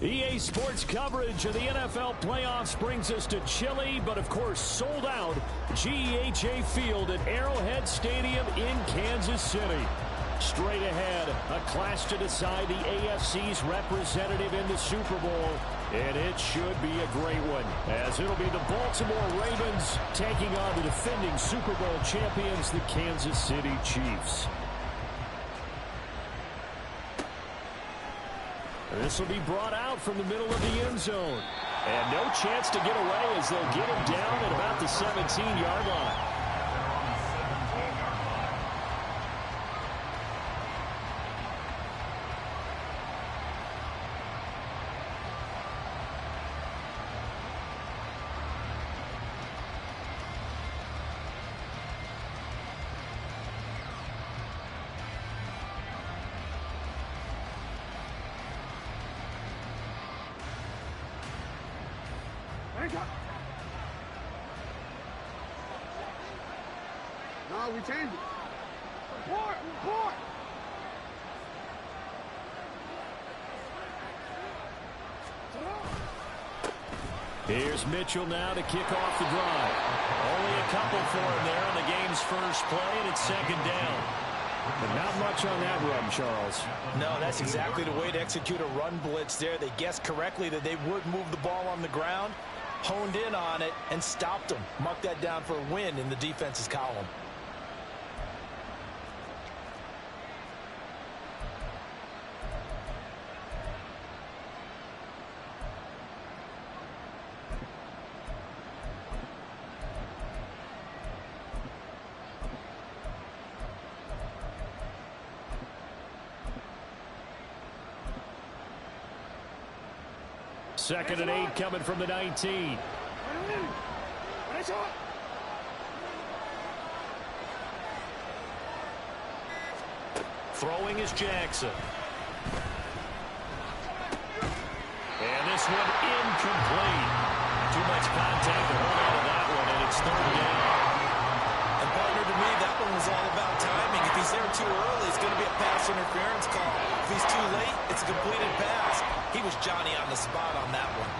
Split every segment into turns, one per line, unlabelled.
EA Sports coverage of the NFL playoffs brings us to chilly, but of course sold out GEHA Field at Arrowhead Stadium in Kansas City. Straight ahead, a clash to decide the AFC's representative in the Super Bowl. And it should be a great one, as it'll be the Baltimore Ravens taking on the defending Super Bowl champions, the Kansas City Chiefs. This will be brought out from the middle of the end zone. And no chance to get away as they'll get him down at about the 17-yard line.
No, we changed it. Report!
Here's Mitchell now to kick off the drive. Only a couple for him there on the game's first play, and it's second down. But not much on that run, Charles.
No, that's exactly the way to execute a run blitz there. They guessed correctly that they would move the ball on the ground, honed in on it, and stopped them. Mark that down for a win in the defense's column.
Second and 8 coming from the 19. Throwing is Jackson. And this one incomplete. Too much contact to hold on to that one, and it's third down.
And partner, to me, that one was all about timing. If he's there too early, it's going to be a pass interference call. If he's too late, it's a completed pass. He was Johnny on the spot on that one.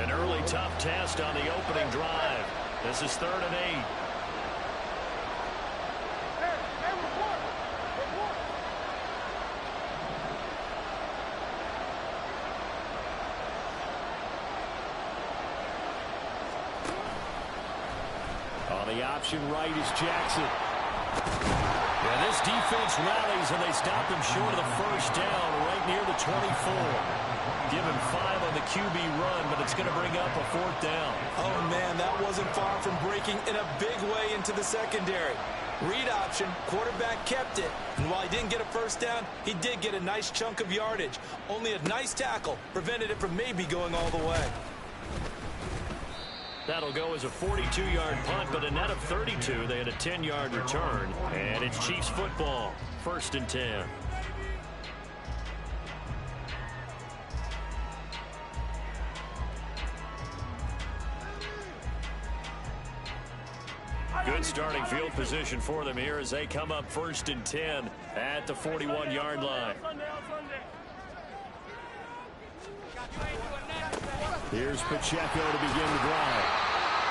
An early tough test on the opening drive. This is third and 8. The option right is Jackson. And this defense rallies, and they stop them short of the first down right near the 24. Give him 5 on the QB run, but it's going to bring up a fourth down.
Oh, man, that wasn't far from breaking in a big way into the secondary. Read option, quarterback kept it. And while he didn't get a first down, he did get a nice chunk of yardage. Only a nice tackle prevented it from maybe going all the way.
That'll go as a 42-yard punt, but a net of 32. They had a 10-yard return, and it's Chiefs football, first and 10. Good starting field position for them here as they come up first and 10 at the 41-yard line. Here's Pacheco to begin the drive.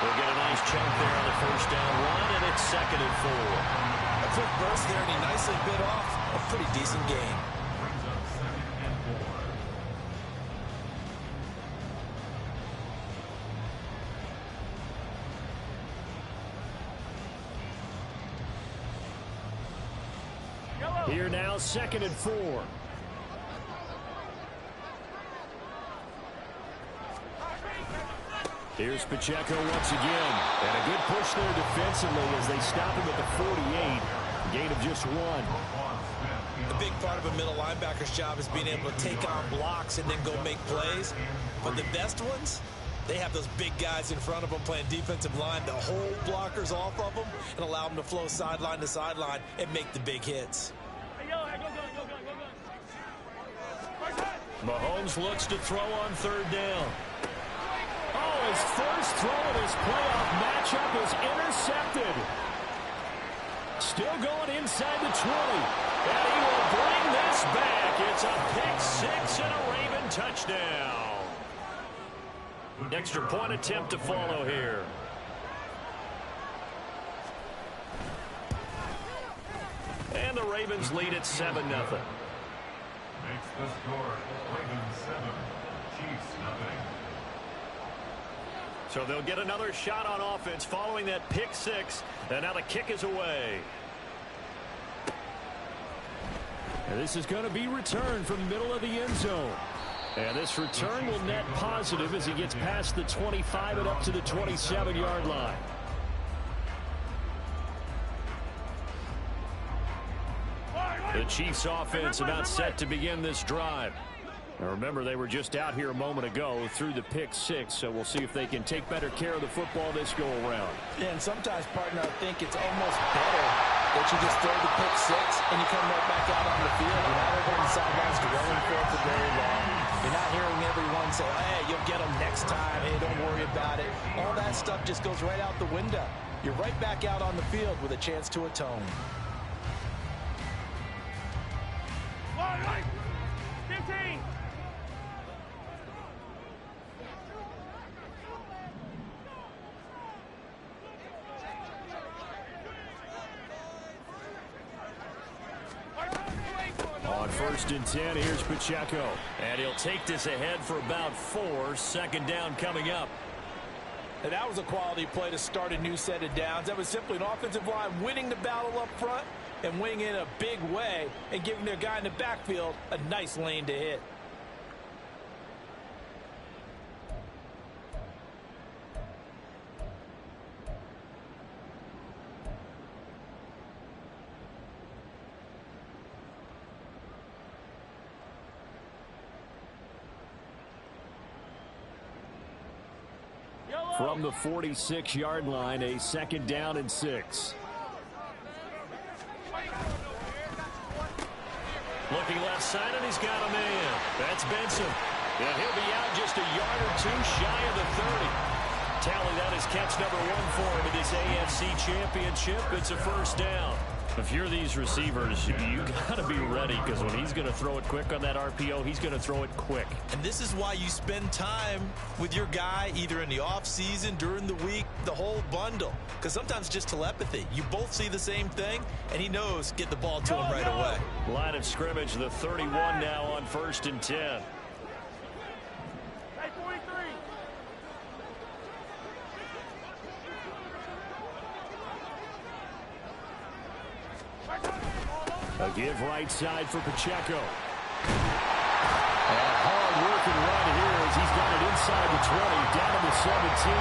They'll get a nice chunk there on the first down run, and it's second and 4.
A quick burst there, and he nicely bit off a pretty decent game.
Here now, second and 4. Here's Pacheco once again. And a good push there defensively as they stop him at the 48. Gain of just 1.
A big part of a middle linebacker's job is being able to take on blocks and then go make plays. But the best ones, they have those big guys in front of them playing defensive line to hold blockers off of them and allow them to flow sideline to sideline and make the big hits.
Mahomes looks to throw on third down. Oh, his first throw in his playoff matchup is intercepted. Still going inside the 20. And he will bring this back. It's a pick six and a Raven touchdown. Extra point attempt to follow here. And the Ravens lead at 7-0.
Makes the score Ravens 7, Chiefs nothing.
So they'll get another shot on offense following that pick six. And now the kick is away. And this is going to be returned from the middle of the end zone. And this return will net positive as he gets past the 25 and up to the 27-yard line. The Chiefs offense about set to begin this drive. Now remember, they were just out here a moment ago through the pick six, so we'll see if they can take better care of the football this go around.
Yeah, and sometimes, partner, I think it's almost better that you just throw the pick six and you come right back out on the field. You're not over on the sidelines dwelling for it for very long. You're not hearing everyone say, hey, you'll get them next time. Hey, don't worry about it. All that stuff just goes right out the window. You're right back out on the field with a chance to atone.
15.
On 1st and 10, here's Pacheco. And he'll take this ahead for about 4. Second down coming up.
And that was a quality play to start a new set of downs. That was simply an offensive line winning the battle up front and winning in a big way and giving their guy in the backfield a nice lane to hit.
From the 46-yard line, a 2nd down and 6. Looking left side, and he's got a man. That's Benson. And he'll be out just a yard or two shy of the 30. Tally, that is catch number 1 for him in this AFC Championship. It's a 1st down. If you're these receivers, you got to be ready, because when he's going to throw it quick on that RPO, he's going to throw it quick.
And this is why you spend time with your guy either in the offseason, during the week, the whole bundle. Because sometimes just telepathy. You both see the same thing, and he knows get the ball to him right away.
Line of scrimmage, the 31 now on 1st and 10. A give right side for Pacheco. A hard-working run here as he's got it inside the 20, down to the 17.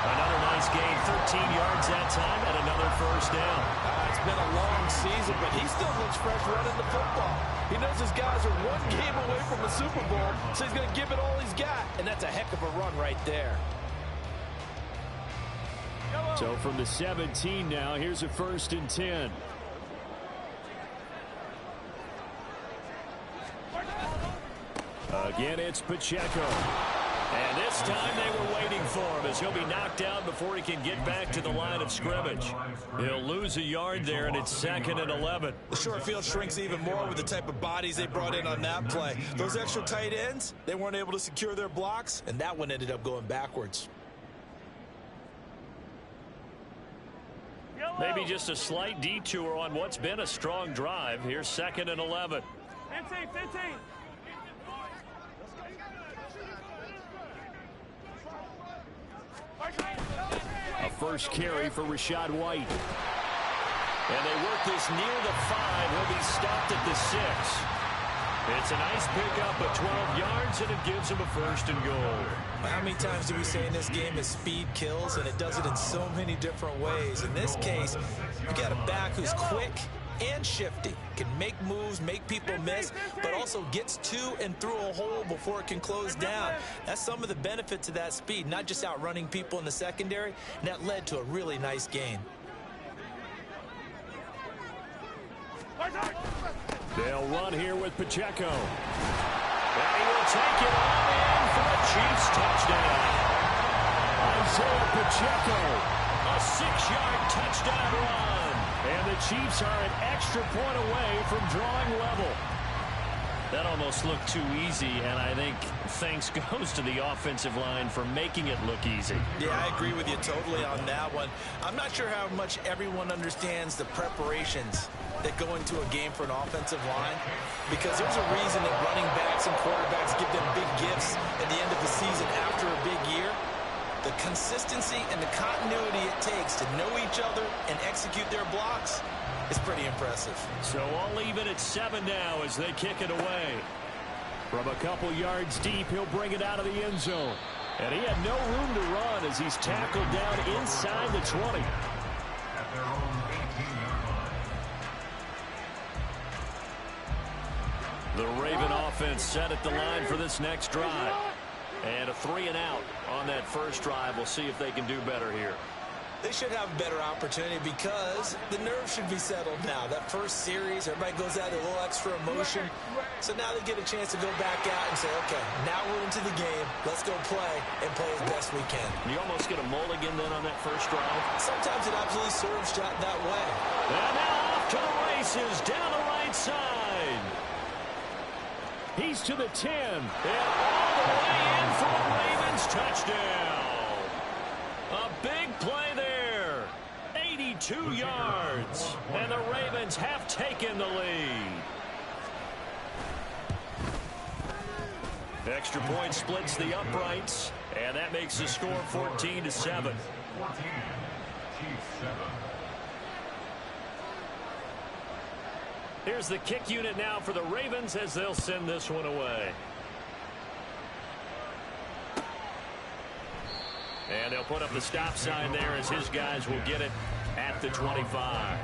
Another nice gain, 13 yards that time, and another 1st down.
It's been a long season, but he still looks fresh running the football. He knows his guys are 1 game away from the Super Bowl, so he's going to give it all he's got, and that's a heck of a run right there.
So from the 17 now, here's a 1st and 10. Again, it's Pacheco. And this time they were waiting for him as he'll be knocked down before he can get back to the line of scrimmage. He'll lose a yard there, and it's 2nd and 11.
The short field shrinks even more with the type of bodies they brought in on that play. Those extra tight ends, they weren't able to secure their blocks, and that one ended up going backwards.
Maybe just a slight detour on what's been a strong drive. Here's 2nd and 11.
15.
A first carry for Rashad White. And they work this near the 5. He'll be stopped at the 6. It's a nice pickup of 12 yards, and it gives him a 1st and goal.
How many times do we say in this game that speed kills, and it does it in so many different ways? In this case, you got a back who's quick and shifty, can make moves, make people miss, but also gets to and through a hole before it can close down. That's some of the benefits of that speed, not just outrunning people in the secondary, and that led to a really nice gain.
They'll run here with Pacheco. And he will take it all in for a Chiefs touchdown. Isaiah Pacheco. A 6-yard touchdown run. And the Chiefs are an extra point away from drawing level.
That almost looked too easy, and I think thanks goes to the offensive line for making it look easy.
Yeah, I agree with you totally on that one. I'm not sure how much everyone understands the preparations that go into a game for an offensive line, because there's a reason that running backs and quarterbacks give them big gifts at the end of the season after a big year. The consistency and the continuity it takes to know each other and execute their blocks is pretty impressive.
So all even at 7 now as they kick it away. From a couple yards deep, he'll bring it out of the end zone. And he had no room to run as he's tackled down inside the 20.
At their own 18-yard line.
The Raven offense set at the line for this next drive. And a 3-and-out on that first drive. We'll see if they can do better here.
They should have a better opportunity because the nerves should be settled now. That first series, everybody goes out with a little extra emotion. So now they get a chance to go back out and say, okay, now we're into the game. Let's go play and play as best we can.
You almost get a mulligan then on that first drive.
Sometimes it absolutely serves shot that way.
And now off to the races down the right side. He's to the 10. And all the way in for a Ravens touchdown. A big play there. 82 yards. And the Ravens have taken the lead. Extra point splits the uprights. And that makes the score 14-7.
14. Chiefs 7.
Here's the kick unit now for the Ravens as they'll send this one away. And they'll put up the stop sign there as his guys will get it at the 25.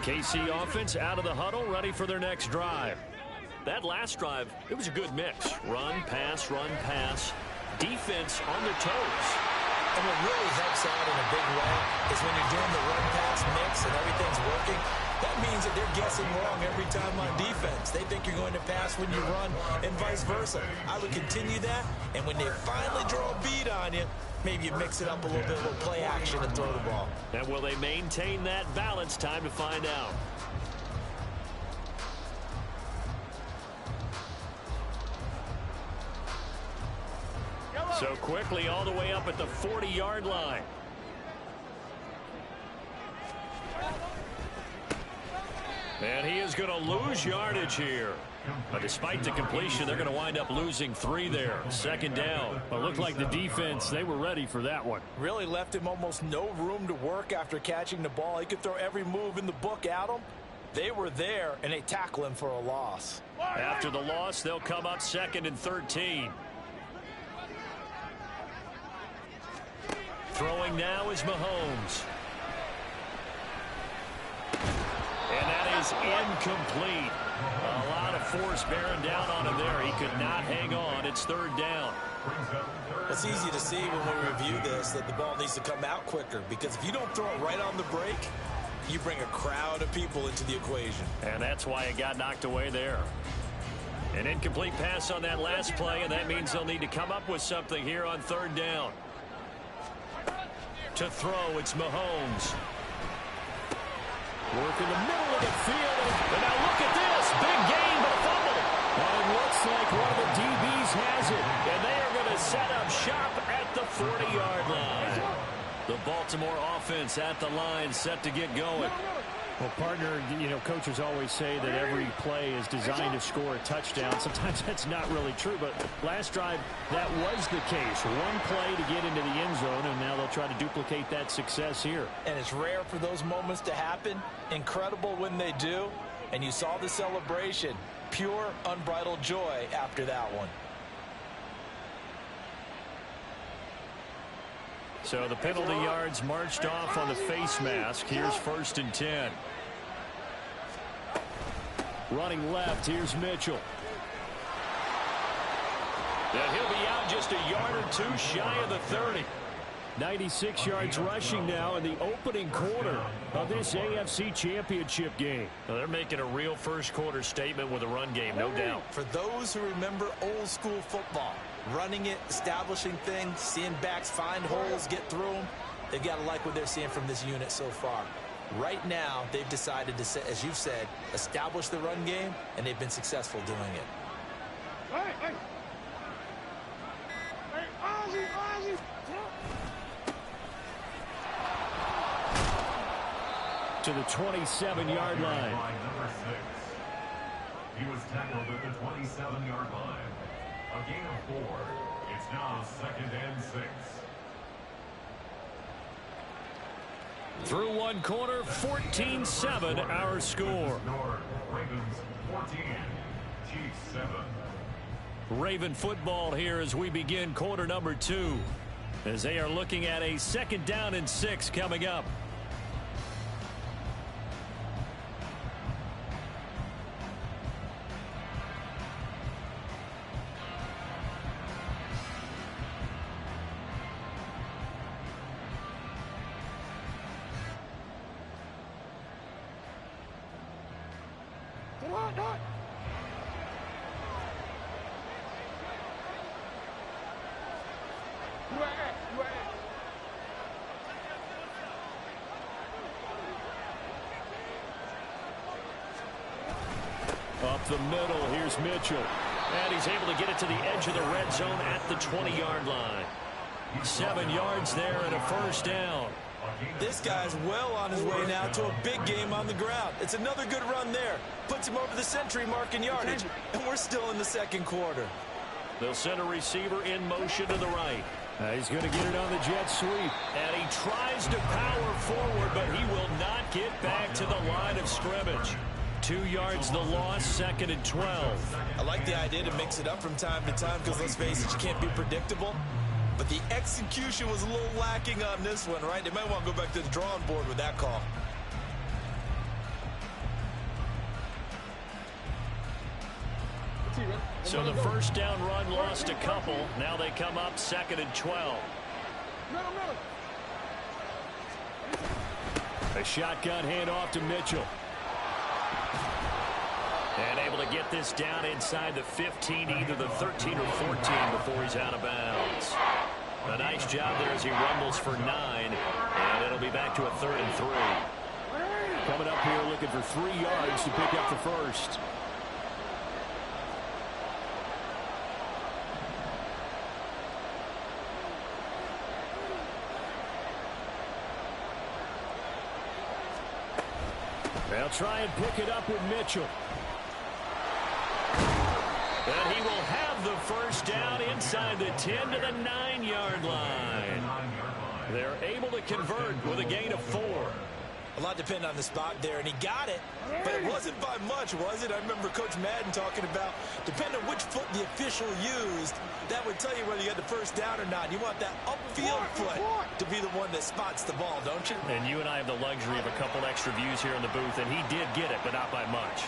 KC offense out of the huddle, ready for their next drive. That last drive, it was a good mix. Run, pass, defense on their toes.
And what really helps out in a big way is when you're doing the run-pass mix and everything's working, that means that they're guessing wrong every time on defense. They think you're going to pass when you run and vice versa. I would continue that, and when they finally draw a beat on you, maybe you mix it up a little bit, a little play action and throw the ball.
And will they maintain that balance? Time to find out. So quickly all the way up at the 40-yard line. And he is going to lose yardage here. But despite the completion, they're going to wind up losing 3 there. Second down. Well, it looked like the defense, they were ready for that one.
Really left him almost no room to work after catching the ball. He could throw every move in the book at him. They were there, and they tackle him for a loss.
After the loss, they'll come up 2nd and 13. Throwing now is Mahomes. And that is incomplete. A lot of force bearing down on him there. He could not hang on. It's 3rd down.
It's easy to see when we review this that the ball needs to come out quicker, because if you don't throw it right on the break, you bring a crowd of people into the equation.
And that's why it got knocked away there. An incomplete pass on that last play, and that means they'll need to come up with something here on 3rd down. To throw, it's Mahomes. Work in the middle of the field. And now look at this. Big gain, but a fumble. And it looks like one of the DBs has it. And they are going to set up shop at the 40-yard line. The Baltimore offense at the line, set to get going.
Well, partner, you know, coaches always say that every play is designed to score a touchdown. Sometimes that's not really true, but last drive, that was the case. One play to get into the end zone, and now they'll try to duplicate that success here.
And it's rare for those moments to happen. Incredible when they do. And you saw the celebration. Pure, unbridled joy after that one.
So the penalty yards marched off on the face mask. Here's 1st and 10. Running left, here's Mitchell. And he'll be out just a yard or two shy of the 30.
96 yards rushing now in the opening quarter of this AFC Championship game.
Well, they're making a real first quarter statement with a run game, no doubt.
For those who remember old school football, running it, establishing things, seeing backs find holes, get through them, they've got to like what they're seeing from this unit so far. Right now, they've decided to, as you've said, establish the run game, and they've been successful doing it.
To the 27-yard line.
Number 6. He was tackled at the 27-yard line. A gain of 4. It's now 2nd and 6.
Through one quarter, 14-7 our score.
Ravens 14, Chiefs 7.
Raven football here as we begin quarter number 2. As they are looking at a 2nd down and 6 coming up. Up the middle, here's Mitchell.
And he's able to get it to the edge of the red zone at the 20-yard line.
7 yards there and a first down.
This guy's well on his way now to a big game on the ground. It's another good run there. Puts him over the century mark in yardage, and we're still in the 2nd quarter.
They'll send a receiver in motion to the right.
He's going to get it on the jet sweep.
And he tries to power forward, but he will not get back to the line of scrimmage.
2 yards the loss, 2nd and 12.
I like the idea to mix it up from time to time because, let's face it, you can't be predictable. But the execution was a little lacking on this one, right? They might want to go back to the drawing board with that call.
So the first down run lost a couple. Now they come up 2nd and 12.
A shotgun handoff to Mitchell.
And able to get this down inside the 15, either the 13 or 14 before he's out of bounds. A nice job there as he rumbles for 9. And it'll be back to a 3rd and 3.
Coming up here looking for 3 yards to pick up the first. They'll try and pick it up with Mitchell.
And he will have the first down inside the 10 to the 9-yard line. They're able to convert with a gain of 4.
A lot depended on the spot there, and he got it, but it wasn't by much, was it? I remember Coach Madden talking about, depending on which foot the official used, that would tell you whether you got the first down or not. You want that upfield foot to be the one that spots the ball, don't you?
And you and I have the luxury of a couple extra views here in the booth, and he did get it, but not by much.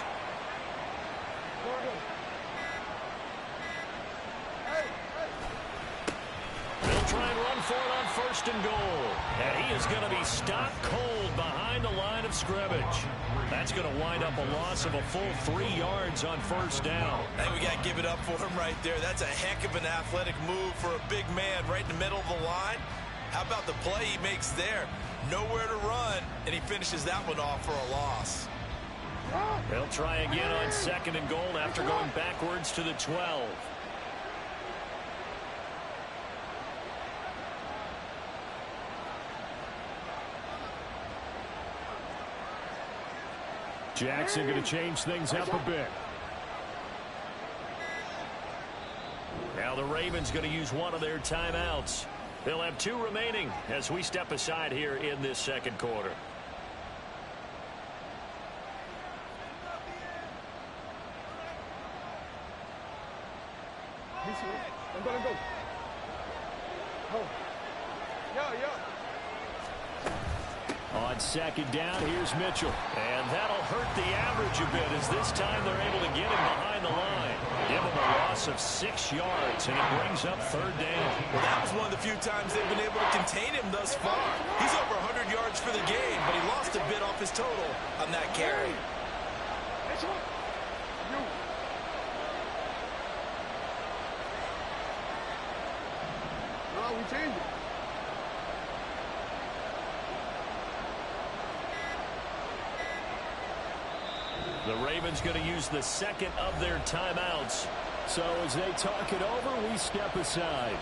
They'll try and run for it on 1st and goal. And he is going to be stopped cold behind the line of scrimmage. That's going to wind up a loss of a full 3 yards on 1st down.
I think we got to give it up for him right there. That's a heck of an athletic move for a big man right in the middle of the line. How about the play he makes there? Nowhere to run, and he finishes that one off for a loss.
They'll try again on 2nd and goal after going backwards to the 12.
Jackson going to change things up a bit.
Now the Ravens going to use one of their timeouts. They'll have 2 remaining as we step aside here in this 2nd quarter.
I'm gonna go. Oh. Yo.
On 2nd down, here's Mitchell.
And that'll hurt the average a bit as this time they're able to get him behind the line. Give him a loss of 6 yards, and it brings up 3rd down.
Well, that was one of the few times they've been able to contain him thus far. He's over 100 yards for the game, but he lost a bit off his total on that carry.
No, we changed it.
The Ravens going to use the 2nd of their timeouts.
So as they talk it over, we step aside.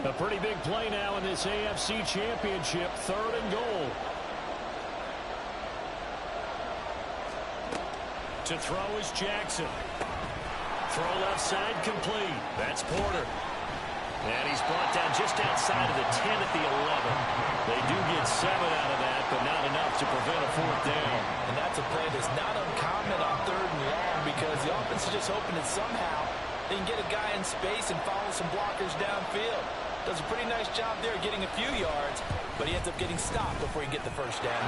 A pretty big play now in this AFC Championship. 3rd and goal.
To throw is Jackson. Throw left side complete. That's Porter. And he's brought down just outside of the 10 at the 11. They do get 7 out of that, but not enough to prevent a 4th down.
And that's a play that's not uncommon on 3rd and long because the offense is just hoping that somehow they can get a guy in space and follow some blockers downfield. Does a pretty nice job there getting a few yards, but he ends up getting stopped before he get the 1st down.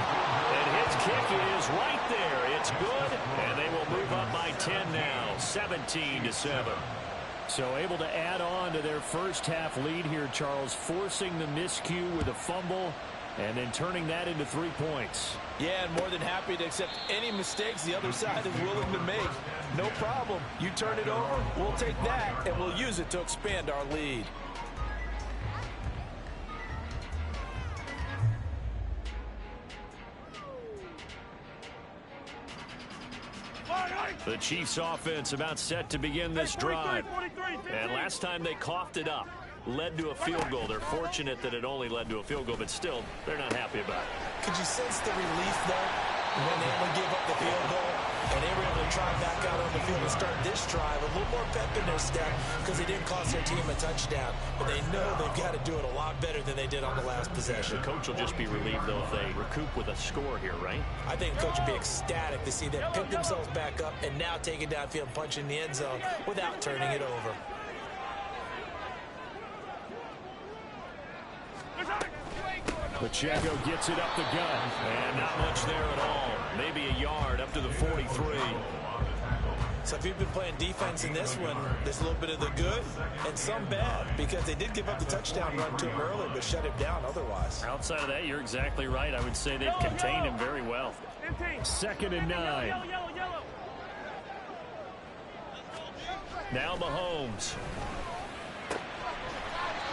And his kick is right there. It's good, and they will move up by 10 now, 17-7.
So able to add on to their first half lead here, Charles, forcing the miscue with a fumble and then turning that into 3 points.
Yeah, and more than happy to accept any mistakes the other side is willing to make. No problem. You turn it over, we'll take that, and we'll use it to expand our lead.
The Chiefs offense about set to begin this drive. And last time they coughed it up, led to a field goal. They're fortunate that it only led to a field goal, but still, they're not happy about it.
Could you sense the relief, though, when they only gave up the field goal and they were able to try back out on the field and start this drive? A little more pep in their step because they didn't cost their team a touchdown, but they know they've got to do it a lot better than they did on the last possession.
The coach will just be relieved, though, if they recoup with a score here, right?
I think the coach would be ecstatic to see them pick themselves back up and now take it downfield and punch in the end zone without turning it over.
Pacheco gets it up the gut.
And not much there at all. Maybe a yard up to the 43.
So if you've been playing defense in this one, there's a little bit of the good and some bad because they did give up the touchdown run to him earlier but shut him down otherwise.
Outside of that, you're exactly right. I would say they've contained him very well.
2nd and 9.
Now Mahomes.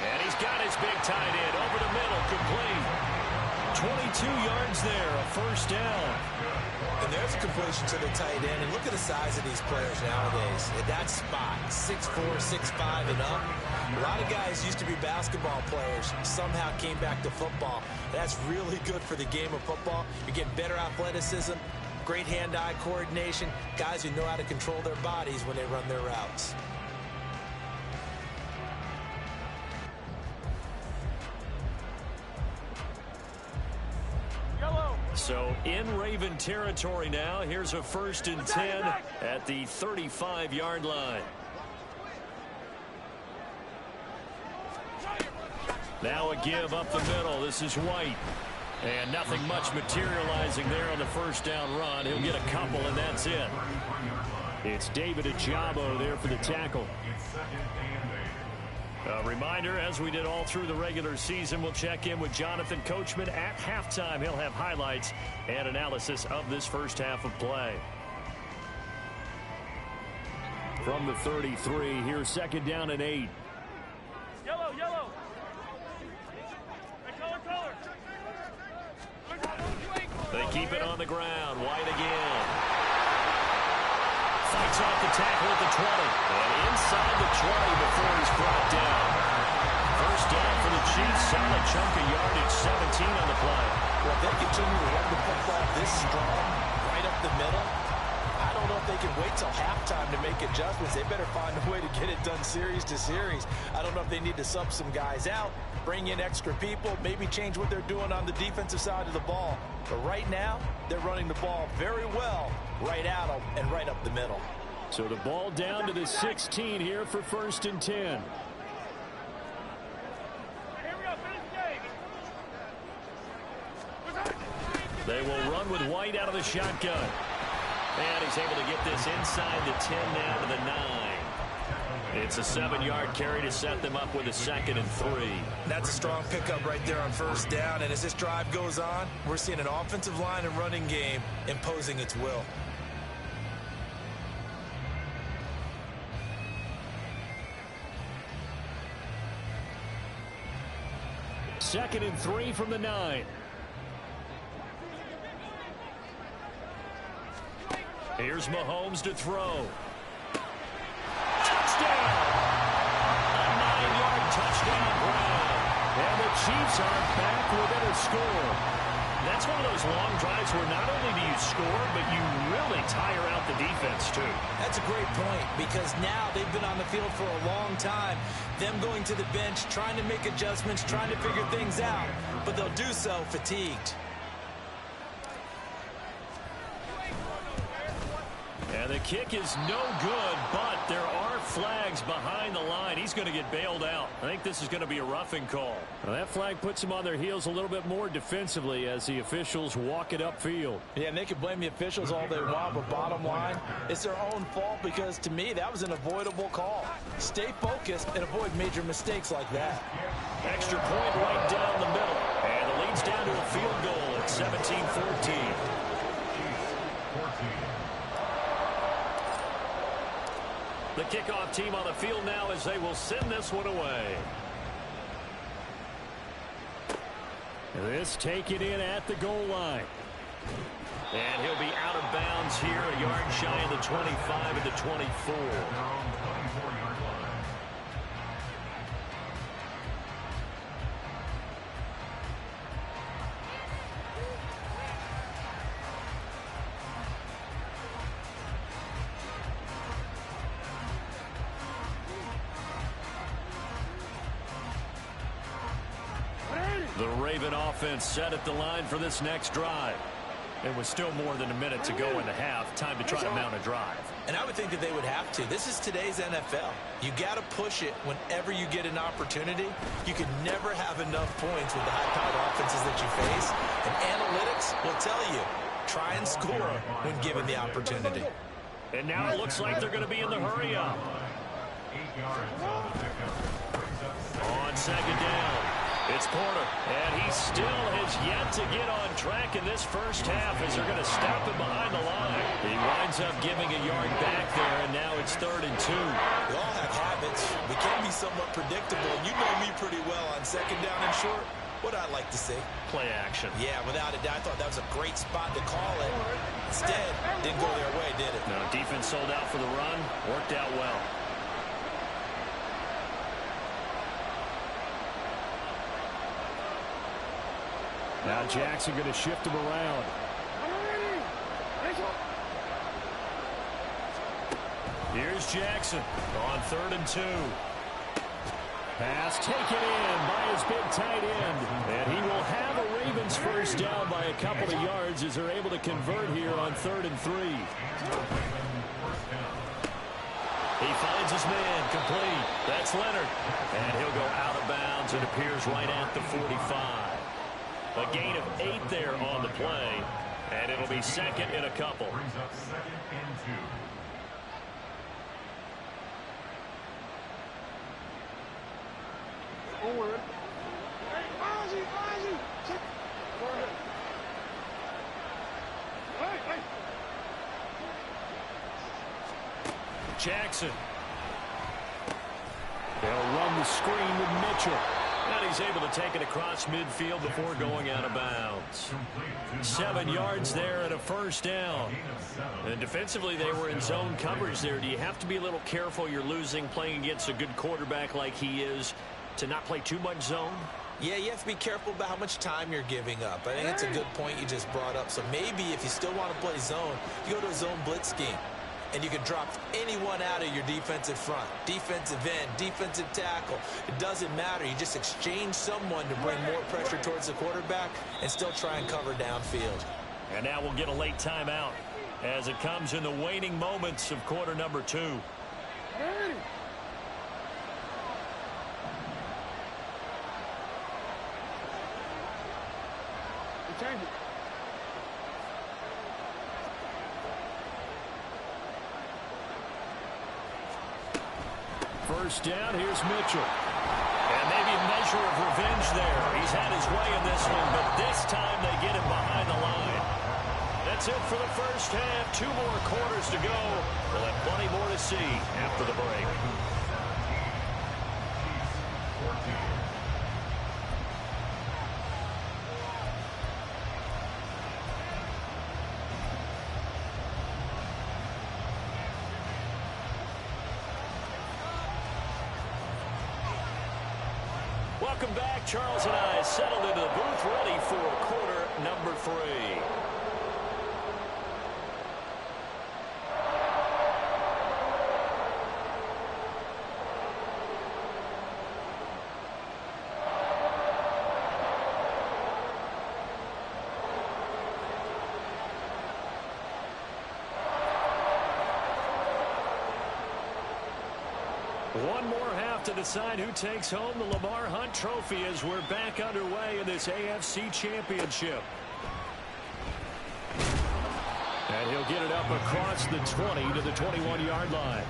And he's got his big tight end over the middle, complete. 22 yards there, a 1st down.
And there's a completion to the tight end. And look at the size of these players nowadays. At that spot, 6'4", 6'5", and up. A lot of guys used to be basketball players, somehow came back to football. That's really good for the game of football. You're getting better athleticism, great hand-eye coordination, guys who know how to control their bodies when they run their routes.
So in Raven territory now. Here's a 1st and 10 at the 35-yard line. Now a give up the middle. This is White. And nothing much materializing there on the 1st down run. He'll get a couple, and that's it.
It's David Ajabo there for the tackle.
A reminder, as we did all through the regular season, we'll check in with Jonathan Coachman at halftime. He'll have highlights and analysis of this first half of play.
From the 33, here's 2nd down and 8.
Yellow.
They keep it on the ground. White again. Fights off the tackle at the 20. And inside the 20 before he's brought down. 1st down for the Chiefs. Solid chunk of yardage. 17 on the play.
Well, if they continue to run the football this strong, right up the middle, I don't don't know if they can wait till halftime to make adjustments. They better find a way to get it done series to series. I don't know if they need to sub some guys out, bring in extra people, maybe change what they're doing on the defensive side of the ball. But right now, they're running the ball very well right at them and right up the middle.
So the ball down to the 16 here for 1st and 10. They will run with White out of the shotgun. And he's able to get this inside the 10 now to the 9. It's a 7-yard carry to set them up with a 2nd and 3.
That's a strong pickup right there on 1st down. And as this drive goes on, we're seeing an offensive line and running game imposing its will.
Second and 3 from the 9. Here's Mahomes to throw. Touchdown! A 9-yard touchdown run. And the Chiefs are back within a score. That's one of those long drives where not only do you score, but you really tire out the defense, too.
That's a great point, because now they've been on the field for a long time. Them going to the bench, trying to make adjustments, trying to figure things out, but they'll do so fatigued.
And the kick is no good, but there are flags behind the line. He's going to get bailed out. I think this is going to be a roughing call. Now that flag puts them on their heels a little bit more defensively as the officials walk it upfield.
Yeah, and they can blame the officials all they want, but bottom line, it's their own fault, because to me, that was an avoidable call. Stay focused and avoid major mistakes like that.
Extra point right down the middle. And the lead's down to a field goal at 17-14. The kickoff team on the field now as they will send this one away. This taken in at the goal line. And he'll be out of bounds here, a yard shy of the 25 at the 24. The Raven offense set at the line for this next drive. It was still more than a minute to go in the half. Time to try to mount a drive.
And I would think that they would have to. This is today's NFL. You got to push it whenever you get an opportunity. You can never have enough points with the high-powered offenses that you face. And analytics will tell you, try and score when given the opportunity.
And now it looks like they're going to be in the hurry-up. On 2nd down. It's Porter, and he still has yet to get on track in this first half as they're going to stop him behind the line. He winds up giving a yard back there, and now it's 3rd and 2.
We all have habits. We can be somewhat predictable. You know me pretty well on 2nd down and short. What I'd like to see.
Play action.
Yeah, without a doubt. I thought that was a great spot to call it. Instead, didn't go their way, did it?
No, defense sold out for the run. Worked out well. Now Jackson going to shift him around. Here's Jackson on 3rd and 2. Pass taken in by his big tight end. And he will have a Ravens first down by a couple of yards as they're able to convert here on 3rd and 3. He finds his man complete. That's Leonard. And he'll go out of bounds. It appears right at the 45. A gain of 8 there on the play, and it'll be 2nd and a couple.
Brings up 2nd and 2.
Forward.
Jackson. They'll run the screen with Mitchell. And he's able to take it across midfield before going out of bounds. 7 yards there and a first down. And defensively, they were in zone coverage there. Do you have to be a little careful? You're losing playing against a good quarterback like he is to not play too much zone?
Yeah, you have to be careful about how much time you're giving up. I think it's a good point you just brought up. So maybe if you still want to play zone, you go to a zone blitz scheme. and you can drop anyone out of your defensive front. Defensive end, defensive tackle. It doesn't matter. You just exchange someone to bring more pressure towards the quarterback and still try and cover downfield.
And now we'll get a late timeout as it comes in the waning moments of quarter number 2.
First down, here's Mitchell. And maybe a measure of revenge there. He's had his way in this one, but this time they get him behind the line. That's it for the first half. 2 more quarters to go. We'll have plenty more to see after the break. Welcome back. Charles and I settled into the booth, ready for quarter number 3. One more half to decide who takes home the Lamar Hunt Trophy as we're back underway in this AFC Championship. And he'll get it up across the 20 to the 21-yard line.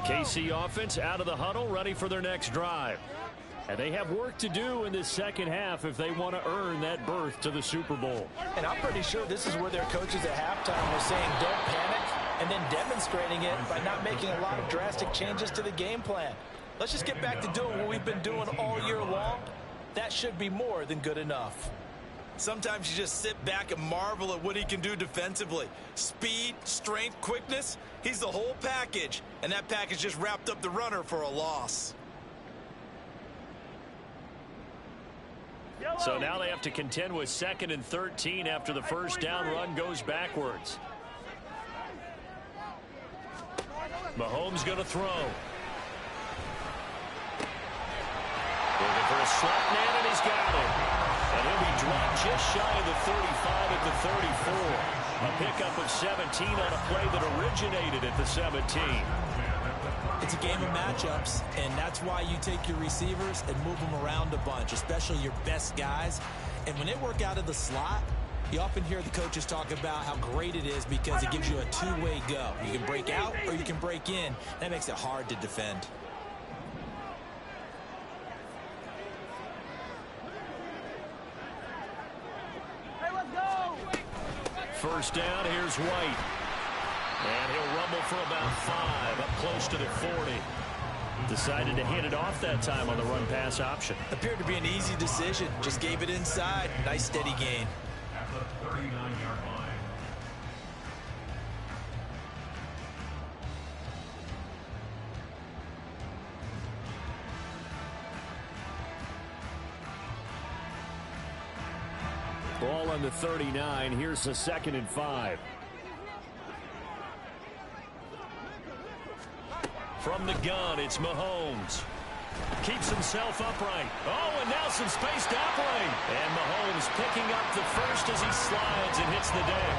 KC offense out of the huddle, ready for their next drive. And they have work to do in this second half if they want to earn that berth to the Super Bowl.
And I'm pretty sure this is where their coaches at halftime were saying don't panic, and then demonstrating it by not making a lot of drastic changes to the game plan. Let's just get back to doing what we've been doing all year long. That should be more than good enough.
Sometimes you just sit back and marvel at what he can do defensively. Speed, strength, quickness. He's the whole package. And that package just wrapped up the runner for a loss.
So now they have to contend with 2nd and 13 after the first down run goes backwards. Mahomes going to throw. Looking for a slot man, and he's got it. And he'll be dropped just shy of the 35 at the 34. A pickup of 17 on a play that originated at the 17.
It's a game of matchups, and that's why you take your receivers and move them around a bunch, especially your best guys. And when they work out of the slot, you often hear the coaches talk about how great it is because it gives you a two-way go. You can break out or you can break in. That makes it hard to defend.
First down, here's White. And he'll rumble for about 5, up close to the 40. Decided to hand it off that time on the run-pass option.
Appeared to be an easy decision. Just gave it inside. Nice steady gain.
At the 39-yard line.
Ball on the 39. Here's the 2nd and 5. From the gun, it's Mahomes. Keeps himself upright. Oh, and now some space to operate. And Mahomes picking up the first as he slides and hits the deck.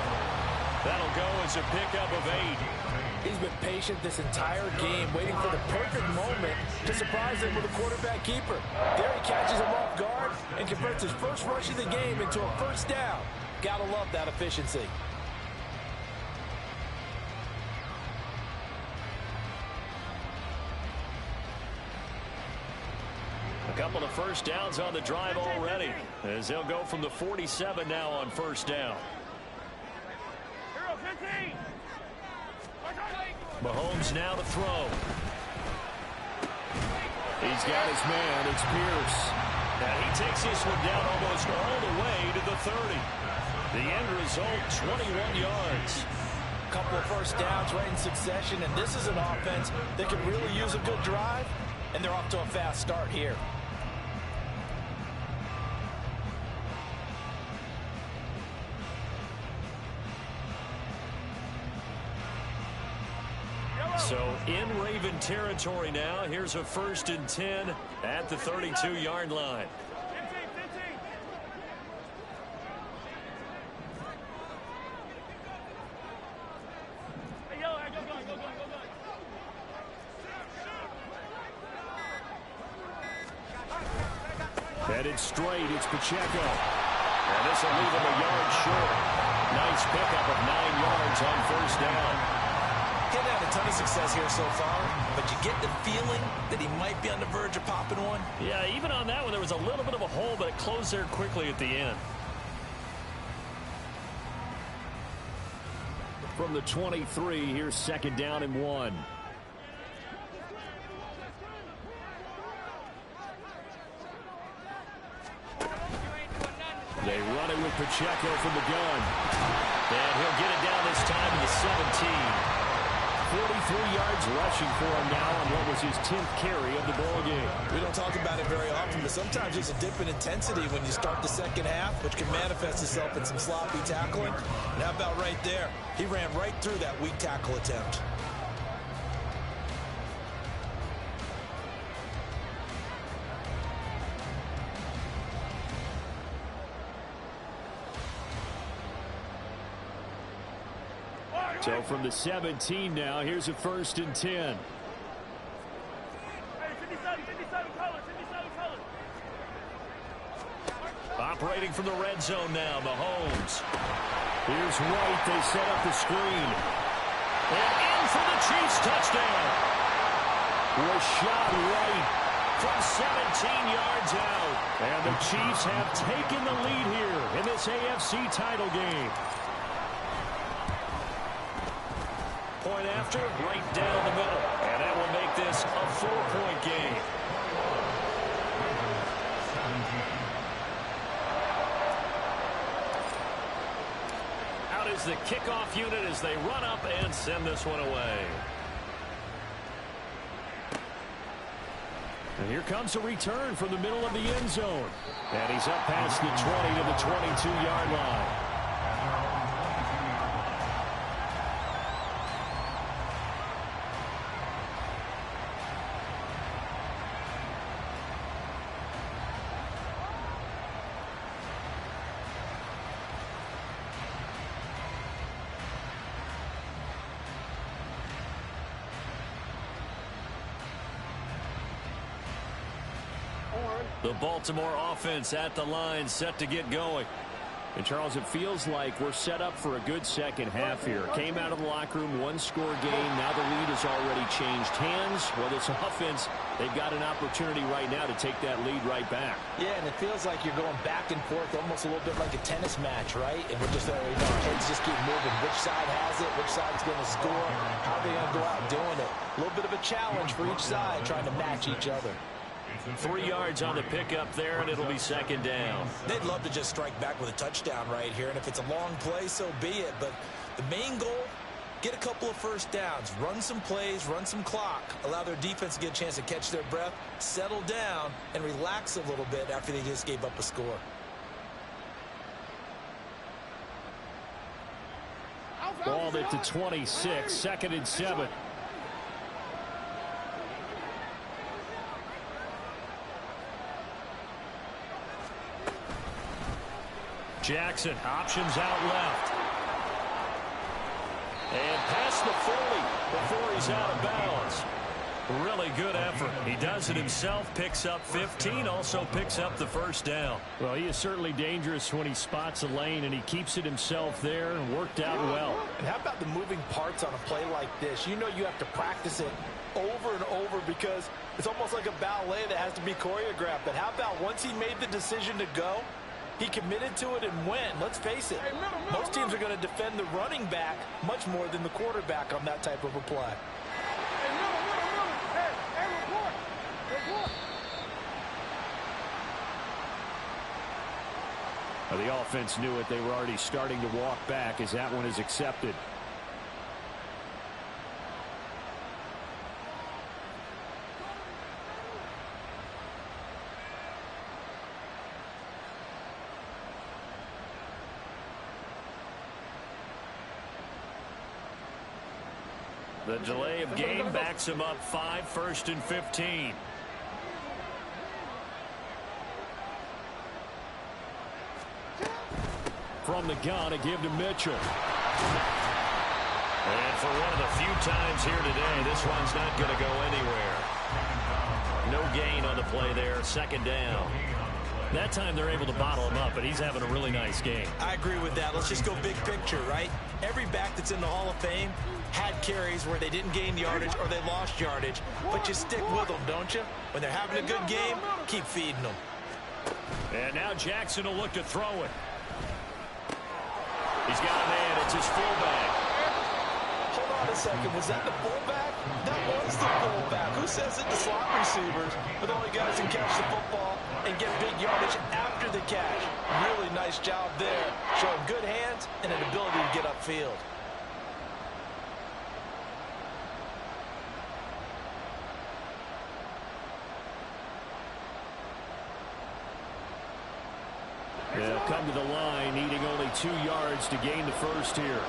That'll go as a pickup of 8.
He's been patient this entire game, waiting for the perfect moment to surprise him with a quarterback keeper. There he catches him off guard and converts his first rush of the game into a first down. Gotta love that efficiency.
A couple of first downs on the drive already, as they'll go from the 47 now on first down. Mahomes now to throw. He's got his man. It's Pierce. And he takes this one down almost all the way to the 30. The end result, 21 yards.
couple of first downs right in succession, and this is an offense that could really use a good drive, and they're off to a fast start here.
So in Raven territory now. Here's a 1st and 10 at the 32-yard line.
15. Hey, yo, go.
Headed straight, it's Pacheco. And this will leave him a yard short. Nice pickup of 9 yards on 1st down.
He's had a ton of success here so far, but you get the feeling that he might be on the verge of popping one.
Yeah, even on that one, there was a little bit of a hole, but it closed there quickly at the end.
From the 23, here's 2nd down and 1. They run it with Pacheco from the gun. And he'll get it down this time to the 17. 43 yards rushing for him now on what was his 10th carry of the ball game.
We don't talk about it very often, but sometimes there's a dip in intensity when you start the second half, which can manifest itself in some sloppy tackling. And how about right there? He ran right through that weak tackle attempt.
So from the 17 now, here's a 1st and 10.
Hey, 57 colors.
Operating from the red zone now, Mahomes.
Here's White. They set up the screen.
And in for the Chiefs touchdown.
Rashad White
From 17 yards out.
And the Chiefs have taken the lead here in this AFC title game.
Point after, right down the middle. And that will make this a 4-point game. Out is the kickoff unit as they run up and send this one away.
And here comes a return from the middle of the end zone. And he's up past the 20 to the 22-yard line.
The Baltimore offense at the line, set to get going.
And, Charles, it feels like we're set up for a good second half here. Came out of the locker room, one-score game. Now the lead has already changed hands. Well, this offense, they've got an opportunity right now to take that lead right back.
Yeah, and it feels like you're going back and forth, almost a little bit like a tennis match, right? And we're just, our heads just keep moving. Which side has it? Which side's going to score? How are they going to go out doing it? A little bit of a challenge for each side, trying to match each other.
3 yards on the pickup there, and it'll be 2nd down.
They'd love to just strike back with a touchdown right here, and if it's a long play, so be it. But the main goal, get a couple of first downs, run some plays, run some clock, allow their defense to get a chance to catch their breath, settle down, and relax a little bit after they just gave up a score.
Ball at the 26, 2nd and 7.
Jackson, options out left. And past the 40 before he's out of bounds. Really good effort. He does it himself, picks up 15, also picks up the 1st down.
Well, he is certainly dangerous when he spots a lane, and he keeps it himself there and worked out well.
And how about the moving parts on a play like this? You know you have to practice it over and over because it's almost like a ballet that has to be choreographed. But how about once he made the decision to go, he committed to it and went. Let's face it, most teams are going to defend the running back much more than the quarterback on that type of a play.
The offense knew it. They were already starting to walk back as that one is accepted.
The delay of game backs him up 5, 1st and 15.
From the gun, a give to Mitchell.
And for one of the few times here today, this one's not going to go anywhere. No gain on the play there, 2nd down.
That time they're able to bottle him up, but he's having a really nice game.
I agree with that. Let's just go big picture, right? Every back that's in the Hall of Fame had carries where they didn't gain yardage or they lost yardage, but you stick with them, don't you? When they're having a good game, keep feeding them.
And now Jackson will look to throw it.
He's got a man. It's his fullback.
Hold on a second. Was that the fullback? That was the fullback. Who says it? The slot receivers are the only guys who can catch the football and get big yardage after the catch. Really nice job there. Showing good hands and an ability to get upfield.
They'll come to the line, needing only 2 yards to gain the first here.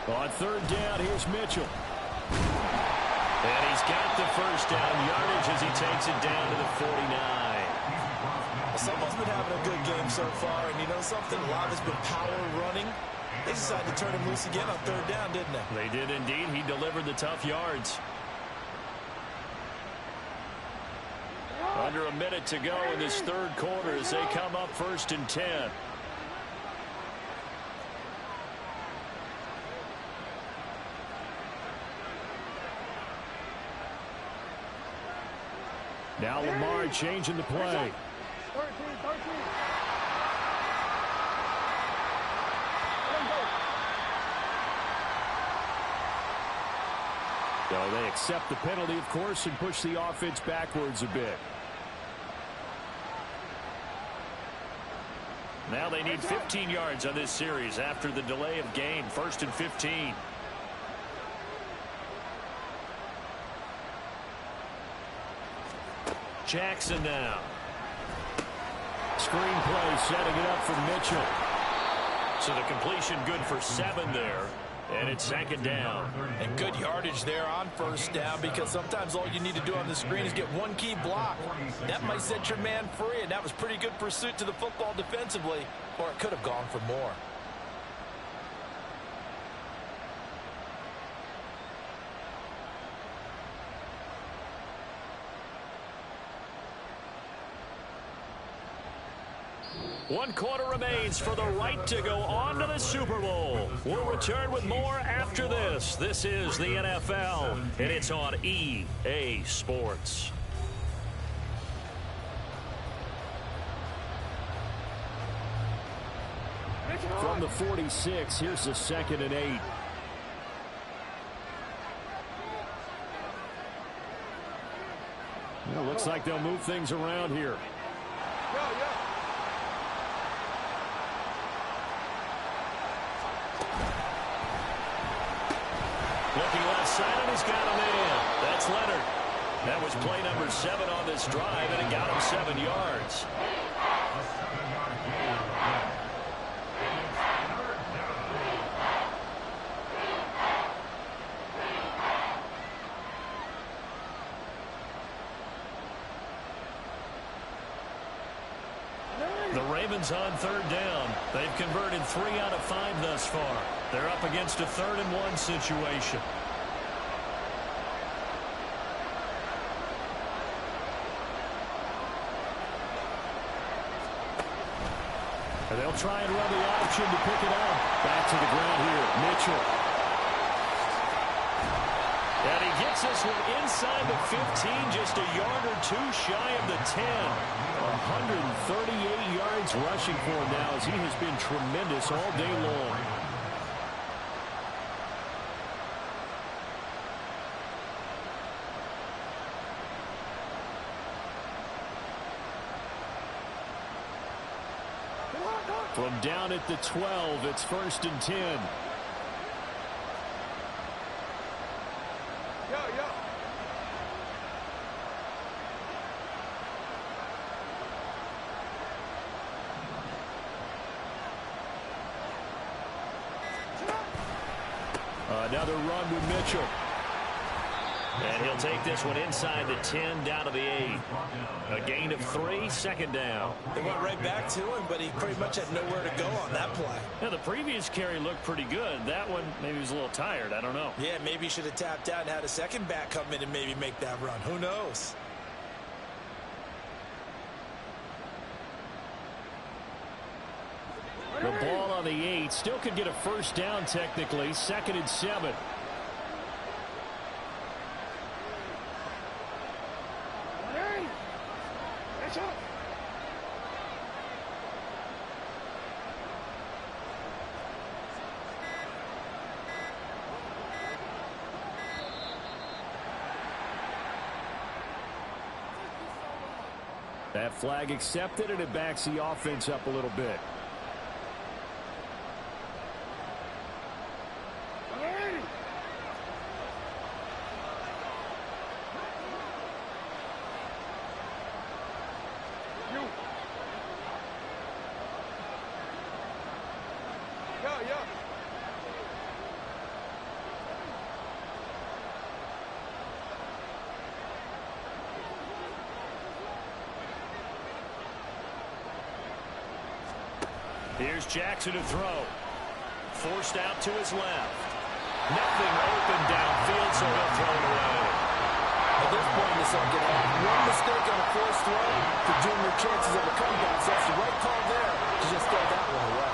On 3rd down, here's Mitchell.
And he's got the first down yardage as he takes it down to the 49.
Someone's been having a good game so far, and you know something? A lot has been power running. They decided to turn him loose again on 3rd down, didn't they?
They did indeed. He delivered the tough yards. Under a minute to go in this 3rd quarter as they come up 1st and 10. Now Lamar changing the play.
13.
So they accept the penalty, of course, and push the offense backwards a bit.
Now they need 15 yards on this series after the delay of game. 1st and 15. Jackson now.
Screen play setting it up for Mitchell.
So the completion good for 7 there. And it's 2nd down.
And good yardage there on 1st down, because sometimes all you need to do on the screen is get one key block. That might set your man free, and that was pretty good pursuit to the football defensively, or it could have gone for more.
One quarter remains for the right to go on to the Super Bowl. We'll return with more after this. This is the NFL, and it's on EA Sports. From the 46, here's the 2nd and 8. Well, looks like they'll move things around here. Looking left side, and he's got a man. That's Leonard. That was play number 7 on this drive, and it got him 7 yards. The Ravens on 3rd down. They've converted 3 out of 5 thus far. They're up against a 3rd and 1 situation. And they'll try and run the option to pick it up. Back to the ground here, Mitchell. And he gets this one inside the 15, just a yard or 2 shy of the 10. 138 yards rushing for him now, as he has been tremendous all day long. From down at the 12, it's 1st and 10. Another run with Mitchell. And he'll take this one inside the 10, down to the 8. A gain of 3, second down.
They went right back to him, but he pretty much had nowhere to go on that play.
Yeah, the previous carry looked pretty good. That one, maybe he was a little tired. I don't know.
Yeah, maybe he should have tapped out and had a second back come in and maybe make that run. Who knows?
The ball on the 8. Still could get a first down technically. 2nd and 7. That flag accepted, and it backs the offense up a little bit. Here's Jackson to throw. Forced out to his left. Nothing open downfield, so he'll throw it away.
At this point in the second half, one mistake on a forced throw could doom your chances of a comeback. So that's the right call there to just throw that one away.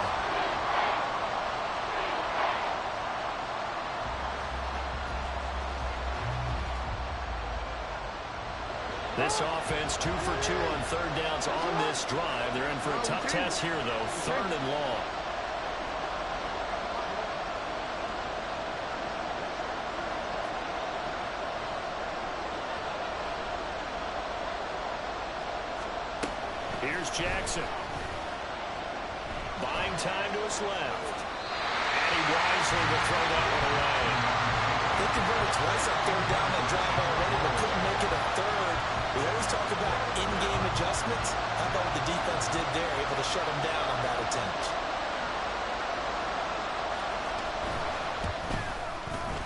This offense 2 for 2 on 3rd downs on this drive. They're in for a tough test here, though. 3rd and long. Here's Jackson. Buying time to his left. And he wisely will throw that one away.
They converted twice on 3rd down that drive already, but couldn't make it a 3rd. We always talk about in-game adjustments. How about what the defense did there, able to shut them down on that attempt.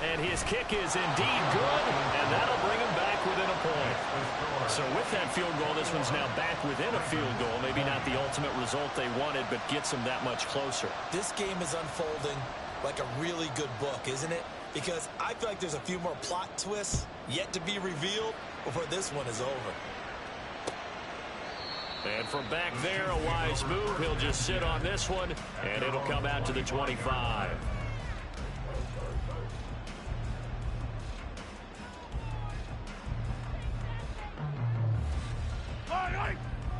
And his kick is indeed good, and that'll bring him back within a point. So with that field goal, this one's now back within a field goal. Maybe not the ultimate result they wanted, but gets them that much closer.
This game is unfolding like a really good book, isn't it? Because I feel like there's a few more plot twists yet to be revealed before this one is over.
And from back there, a wise move. He'll just sit on this one, and it'll come out to the 25.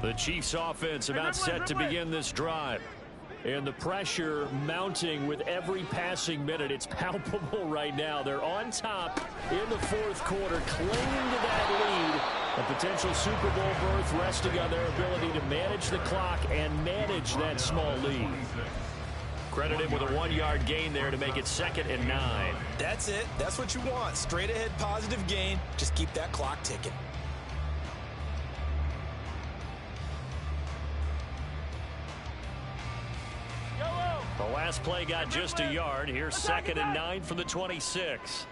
The Chiefs offense about set to begin this drive. And the pressure mounting with every passing minute. It's palpable right now. They're on top in the 4th quarter, claimed that lead. A potential Super Bowl berth resting on their ability to manage the clock and manage that small lead. Credited with a 1-yard gain there to make it 2nd and 9.
That's it. That's what you want. Straight ahead positive gain. Just keep that clock ticking.
The last play got just a yard. Here's 2nd and 9 from the 26.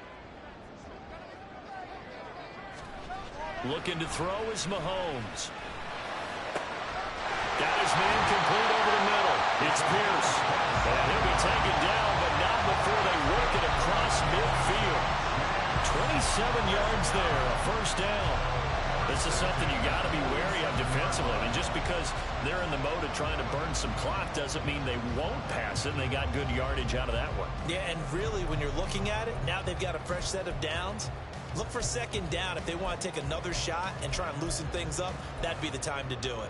Looking to throw is Mahomes. Got his man complete over the middle. It's Pierce. And he'll be taken down, but not before they work it across midfield. 27 yards there, a first down. This is something you got to be wary of defensively. And just because they're in the mode of trying to burn some clock doesn't mean they won't pass it. And they got good yardage out of that one.
Yeah, and really, when you're looking at it, now they've got a fresh set of downs. Look for 2nd down. If they want to take another shot and try and loosen things up, that'd be the time to do it.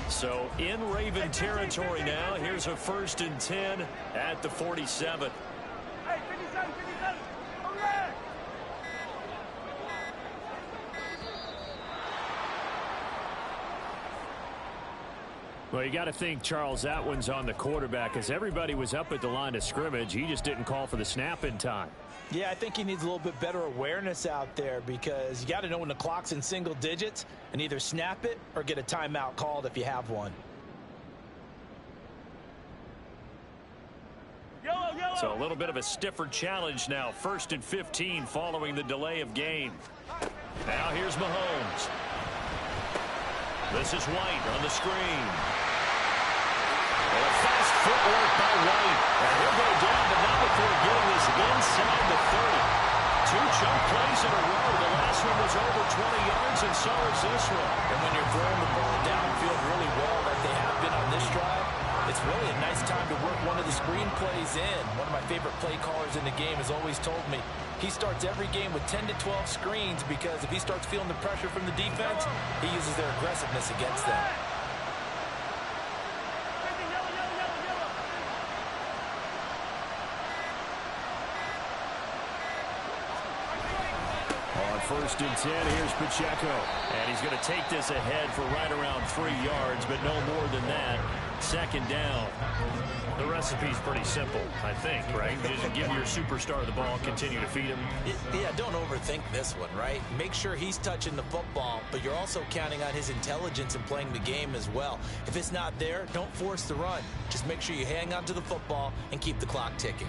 So in Raven territory now. Here's a 1st and 10 at the 47.
Hey, 57, 57. Hooray!
Well, you got to think, Charles, that one's on the quarterback, as everybody was up at the line of scrimmage. He just didn't call for the snap in time.
Yeah, I think he needs a little bit better awareness out there, because you got to know when the clock's in single digits and either snap it or get a timeout called if you have one.
So a little bit of a stiffer challenge now. 1st and 15 following the delay of game. Now here's Mahomes. This is White on the screen. A fast footwork by White. And he'll go down, but not before getting this inside the 30. 2 chunk plays in a row. The last one was over 20 yards, and so is this one.
And when you're throwing the ball downfield really well like they have been on this drive, it's really a nice time to work one of the screen plays in. One of my favorite play callers in the game has always told me he starts every game with 10 to 12 screens, because if he starts feeling the pressure from the defense, he uses their aggressiveness against them.
On 1st and 10, here's Pacheco. And he's going to take this ahead for right around 3 yards, but no more than that. 2nd down. The recipe's pretty simple, I think, right? Just give your superstar the ball, continue to feed him.
Yeah, don't overthink this one, right? Make sure he's touching the football, but you're also counting on his intelligence in playing the game as well. If it's not there, don't force the run. Just make sure you hang on to the football and keep the clock ticking.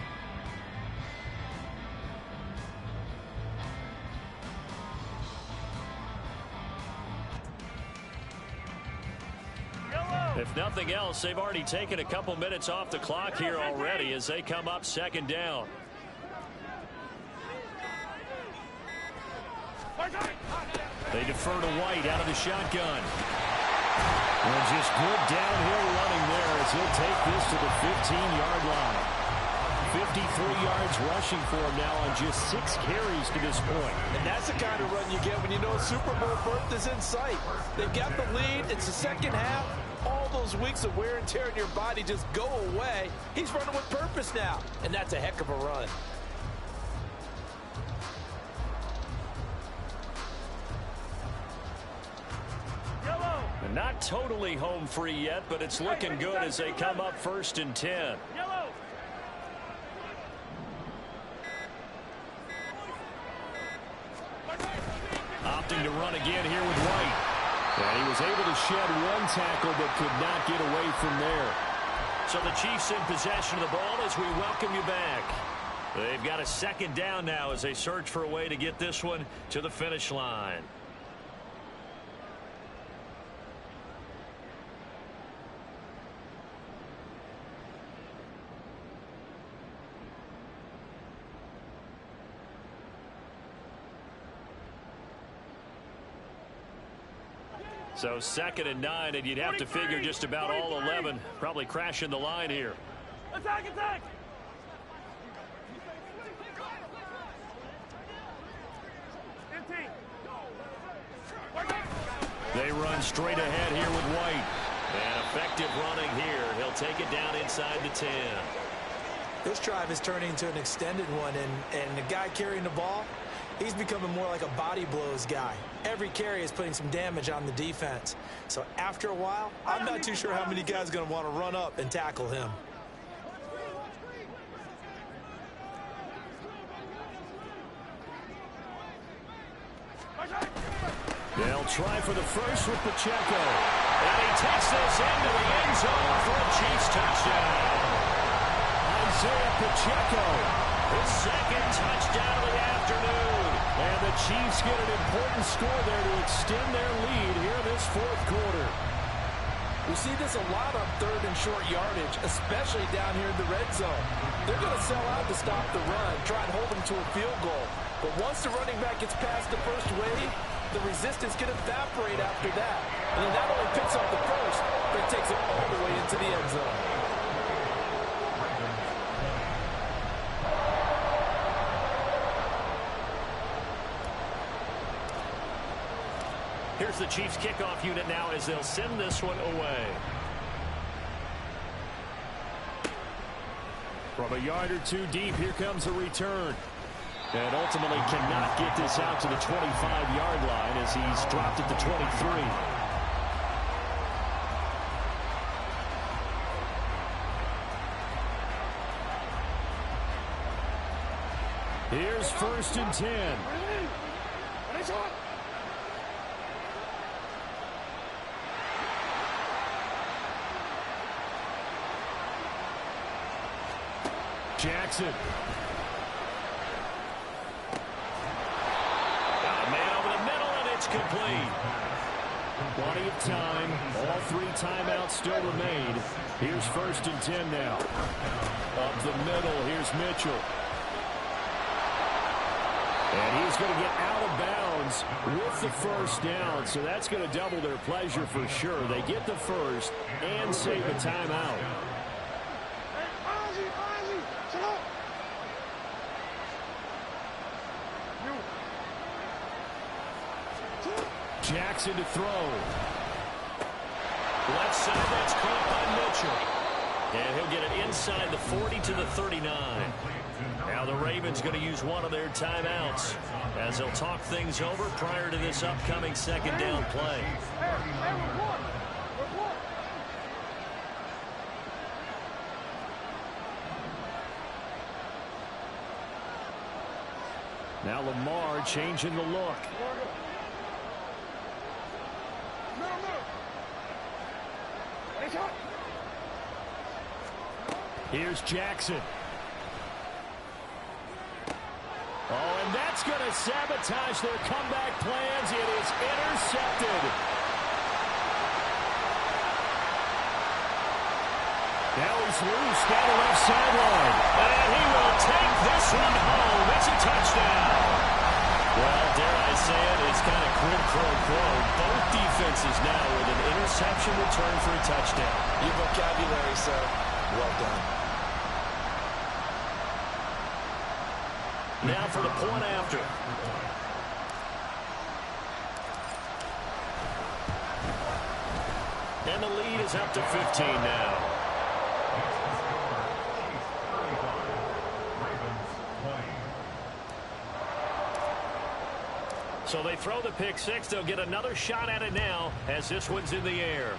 If nothing else, they've already taken a couple minutes off the clock here already as they come up 2nd down. They defer to White out of the shotgun. And just good downhill running there as he'll take this to the 15-yard line. 53 yards rushing for him now on just 6 carries to this point.
And that's the kind of run you get when you know Super Bowl berth is in sight. They've got the lead. It's the second half. All those weeks of wear and tear in your body just go away. He's running with purpose now, and that's a heck of a run.
And not totally home free yet, but it's looking good as they come up 1st and 10. Opting to run again here with White. And he was able to shed 1 tackle but could not get away from there. So the Chiefs in possession of the ball as we welcome you back. They've got a 2nd down now as they search for a way to get this one to the finish line. So 2nd and 9, and you'd have to figure just about all 11 probably crashing the line here.
Attack, attack!
They run straight ahead here with White. And effective running here. He'll take it down inside the 10.
This drive is turning into an extended one, and the guy carrying the ball, he's becoming more like a body blows guy. Every carry is putting some damage on the defense. So after a while, I'm not too sure how many guys are going to want to run up and tackle him.
They'll try for the first with Pacheco. And he takes this into the end zone for a Chiefs touchdown. Isaiah Pacheco, his 2nd touchdown of the afternoon. And the Chiefs get an important score there to extend their lead here this 4th quarter.
We see this a lot on 3rd and short yardage, especially down here in the red zone. They're going to sell out to stop the run, try and hold them to a field goal. But once the running back gets past the first wave, the resistance can evaporate after that. And he not only picks up the first, but he takes it all the way into the end zone.
Here's the Chiefs kickoff unit now as they'll send this one away. From a yard or 2 deep, here comes a return. And ultimately cannot get this out to the 25-yard line as he's dropped at the 23.
Here's 1st and 10. Jackson. Got a man over the middle, and it's complete. Plenty of time. All 3 timeouts still remain. Here's 1st and 10 now. Up the middle, here's Mitchell. And he's going to get out of bounds with the 1st down, so that's going to double their pleasure for sure. They get the 1st and save a timeout. Jackson to throw. Left side, that's caught by Mitchell. And he'll get it inside the 40 to the 39. Now the Ravens going to use one of their timeouts as they'll talk things over prior to this upcoming 2nd down play. Now Lamar changing the look. Here's Jackson. Oh, and that's going to sabotage their comeback plans. It is intercepted. Now he's loose down the left sideline. And he will take this one home. It's a touchdown. Well, dare I say it, it's kind of quid pro quo. Both defenses now with an interception return for a touchdown.
Your vocabulary, sir. Well done.
Now for the point after. And the lead is up to 15 now. So they throw the pick 6. They'll get another shot at it now as this one's in the air.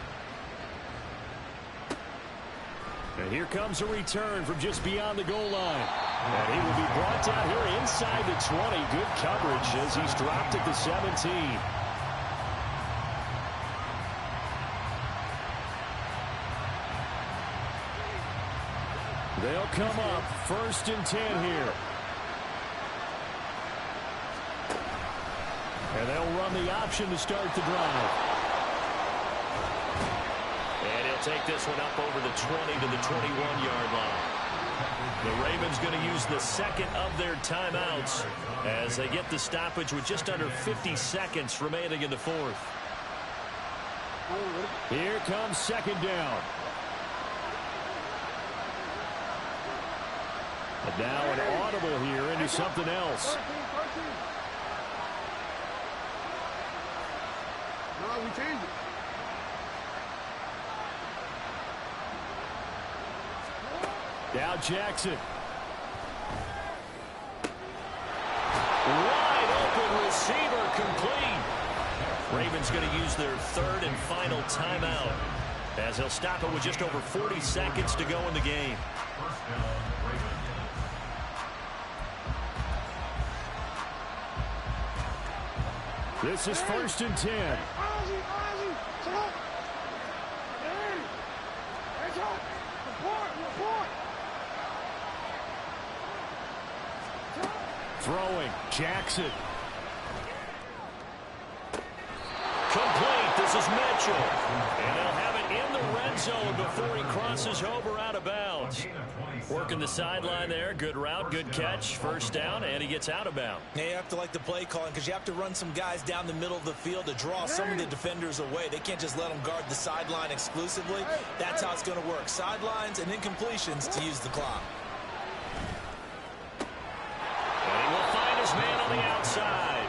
And here comes a return from just beyond the goal line. And he will be brought down here inside the 20. Good coverage as he's dropped at the 17. They'll come up 1st and 10 here. And they'll run the option to start the drive. And he'll take this one up over the 20 to the 21-yard line. The Ravens going to use the 2nd of their timeouts as they get the stoppage with just under 50 seconds remaining in the 4th. Here comes 2nd down. And now an audible here into something else.
No, we changed it.
Now Jackson. Wide open receiver complete. Ravens going to use their 3rd and final timeout as they'll stop it with just over 40 seconds to go in the game. This is 1st and 10. Throwing, Jackson. Complete, this is Mitchell. And they'll have it in the red zone before he crosses over out of bounds. Working the sideline there, good route, good catch, 1st down, and he gets out of bounds.
Yeah, you have to like the play calling because you have to run some guys down the middle of the field to draw some of the defenders away. They can't just let them guard the sideline exclusively. That's how it's going to work. Sidelines and incompletions to use the clock.
And he will find his man on the outside.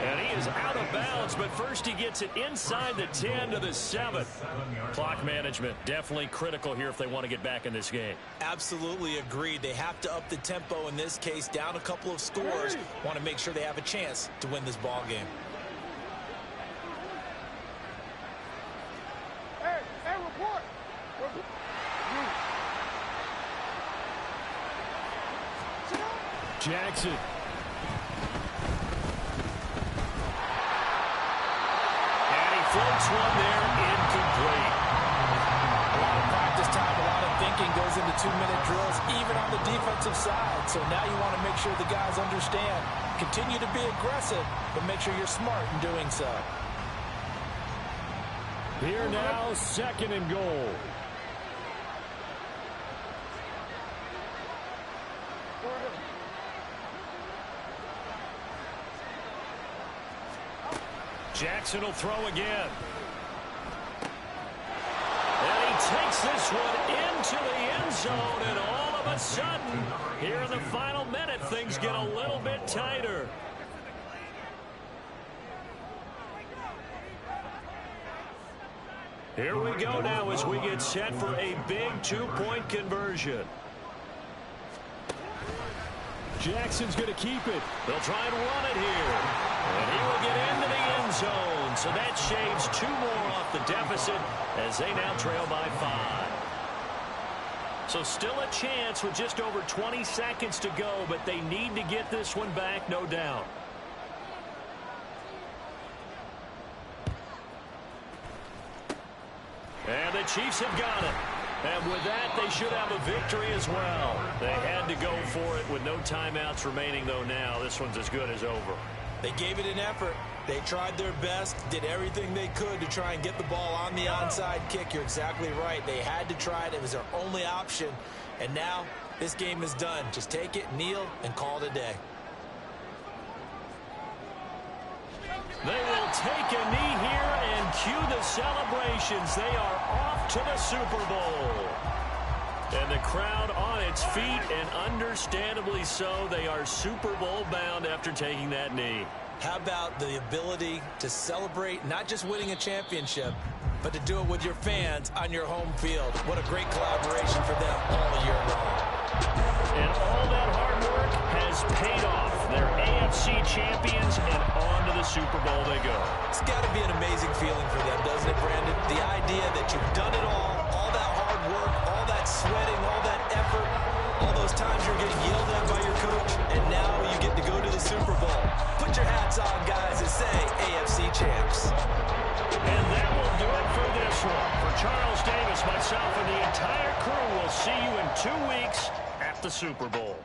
And he is out of bounds, but first he gets it inside the 10 to the 7. Clock management definitely critical here if they want to get back in this game.
Absolutely agreed. They have to up the tempo in this case, down a couple of scores. Want to make sure they have a chance to win this ball game.
Hey, report.
Jackson. And he floats one there, incomplete.
A lot of practice time, a lot of thinking goes into 2-minute drills, even on the defensive side. So now you want to make sure the guys understand. Continue to be aggressive, but make sure you're smart in doing so.
Here now, 2nd and goal.
Jackson will throw again. And he takes this one into the end zone, and all of a sudden, here in the final minute, things get a little bit tighter. Here we go now as we get set for a big 2-point conversion.
Jackson's going to keep it.
They'll try and run it here. And he will get into the end zone. So that shaves 2 more off the deficit as they now trail by 5. So still a chance with just over 20 seconds to go, but they need to get this one back, no doubt. And the Chiefs have got it. And with that, they should have a victory as well. They had to go for it with no timeouts remaining, though now. This one's as good as over.
They gave it an effort. They tried their best, did everything they could to try and get the ball on the onside kick. You're exactly right. They had to try it. It was their only option. And now this game is done. Just take it, kneel, and call it a day.
They will take a knee here and cue the celebrations. They are off to the Super Bowl. And the crowd on its feet, and understandably so. They are Super Bowl bound after taking that knee.
How about the ability to celebrate not just winning a championship, but to do it with your fans on your home field? What a great collaboration for them all year long.
And all that hard work has paid off. They're AFC champions, and on to the Super Bowl they go.
It's got to be an amazing feeling for them, doesn't it, Brandon? The idea that you've done it all that hard work, all that sweating, all that effort, all those times you're getting yelled at by your coach, and now you get to go to the Super Bowl. Put your hats on, guys, and say AFC champs.
And that will do it for this one. For Charles Davis, myself, and the entire crew, we'll see you in 2 weeks at the Super Bowl.